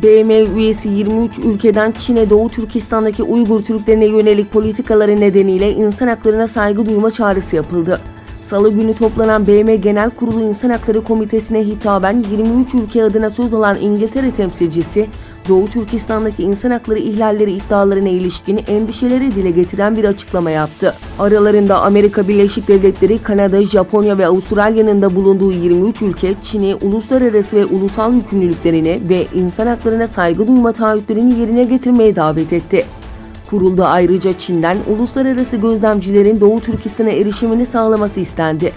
BM üyesi 23 ülkeden Çin'e Doğu Türkistan'daki Uygur Türklerine yönelik politikaları nedeniyle insan haklarına saygı duyma çağrısı yapıldı. Salı günü toplanan BM Genel Kurulu İnsan Hakları Komitesi'ne hitaben 23 ülke adına söz alan İngiltere temsilcisi, Doğu Türkistan'daki insan hakları ihlalleri iddialarına ilişkin endişeleri dile getiren bir açıklama yaptı. Aralarında Amerika Birleşik Devletleri, Kanada, Japonya ve Avustralya'nın da bulunduğu 23 ülke, Çin'i uluslararası ve ulusal yükümlülüklerini ve insan haklarına saygı duyma taahhütlerini yerine getirmeye davet etti. Kurulda ayrıca Çin'den uluslararası gözlemcilerin Doğu Türkistan'a erişimini sağlaması istendi.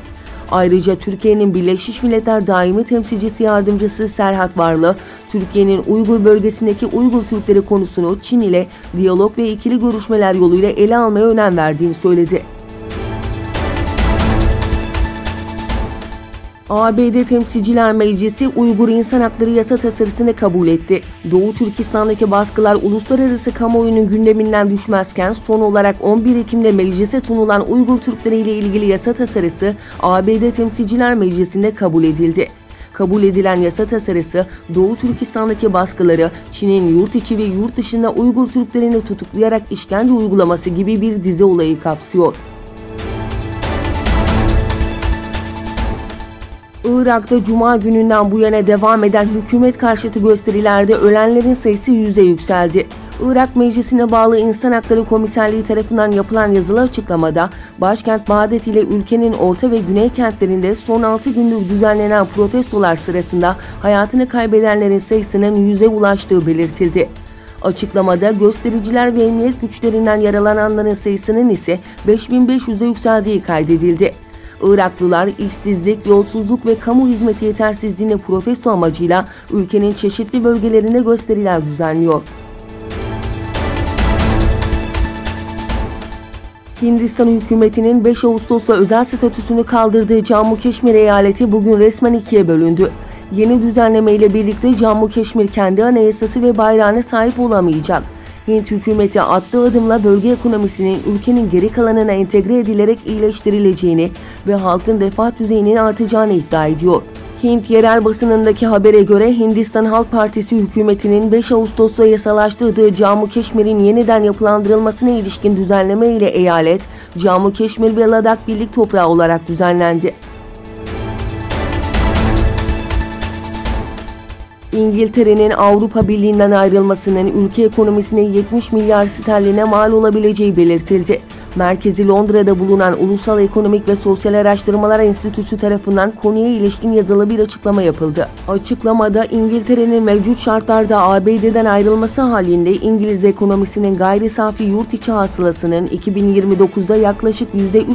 Ayrıca Türkiye'nin Birleşmiş Milletler Daimi Temsilcisi Yardımcısı Serhat Varlı, Türkiye'nin Uygur bölgesindeki Uygur Türkleri konusunu Çin ile diyalog ve ikili görüşmeler yoluyla ele almaya önem verdiğini söyledi. ABD Temsilciler Meclisi Uygur İnsan Hakları Yasa Tasarısını kabul etti. Doğu Türkistan'daki baskılar uluslararası kamuoyunun gündeminden düşmezken son olarak 11 Ekim'de meclise sunulan Uygur Türkleri ile ilgili yasa tasarısı ABD Temsilciler Meclisi'nde kabul edildi. Kabul edilen yasa tasarısı Doğu Türkistan'daki baskıları, Çin'in yurt içi ve yurt dışında Uygur Türklerini tutuklayarak işkence uygulaması gibi bir dizi olayı kapsıyor. Irak'ta Cuma gününden bu yana devam eden hükümet karşıtı gösterilerde ölenlerin sayısı 100'e yükseldi. Irak Meclisi'ne bağlı İnsan Hakları Komiserliği tarafından yapılan yazılı açıklamada, başkent Bağdat ile ülkenin orta ve güney kentlerinde son 6 gündür düzenlenen protestolar sırasında hayatını kaybedenlerin sayısının 100'e ulaştığı belirtildi. Açıklamada göstericiler ve emniyet güçlerinden yaralananların sayısının ise 5500'e yükseldiği kaydedildi. Iraklılar işsizlik, yolsuzluk ve kamu hizmeti yetersizliğine protesto amacıyla ülkenin çeşitli bölgelerinde gösteriler düzenliyor. Hindistan hükümetinin 5 Ağustos'ta özel statüsünü kaldırdığı Cammu Keşmir eyaleti bugün resmen ikiye bölündü. Yeni düzenleme ile birlikte Cammu Keşmir kendi anayasası ve bayrağına sahip olamayacak. Hint hükümeti attığı adımla bölge ekonomisinin ülkenin geri kalanına entegre edilerek iyileştirileceğini ve halkın refah düzeyinin artacağını iddia ediyor. Hint yerel basınındaki habere göre Hindistan Halk Partisi hükümetinin 5 Ağustos'ta yasalaştırdığı Cammu Keşmir'in yeniden yapılandırılmasına ilişkin düzenleme ile eyalet, Cammu Keşmir ve Ladak birlik toprağı olarak düzenlendi. İngiltere'nin Avrupa Birliği'nden ayrılmasının ülke ekonomisine 70 milyar sterline mal olabileceği belirtildi. Merkezi Londra'da bulunan Ulusal Ekonomik ve Sosyal Araştırmalar Enstitüsü tarafından konuya ilişkin yazılı bir açıklama yapıldı. Açıklamada İngiltere'nin mevcut şartlarda ABD'den ayrılması halinde İngiliz ekonomisinin gayri safi yurt içi hasılasının 2029'da yaklaşık %3,5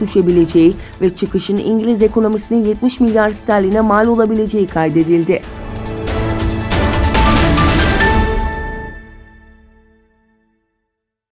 düşebileceği ve çıkışın İngiliz ekonomisine 70 milyar sterline mal olabileceği kaydedildi.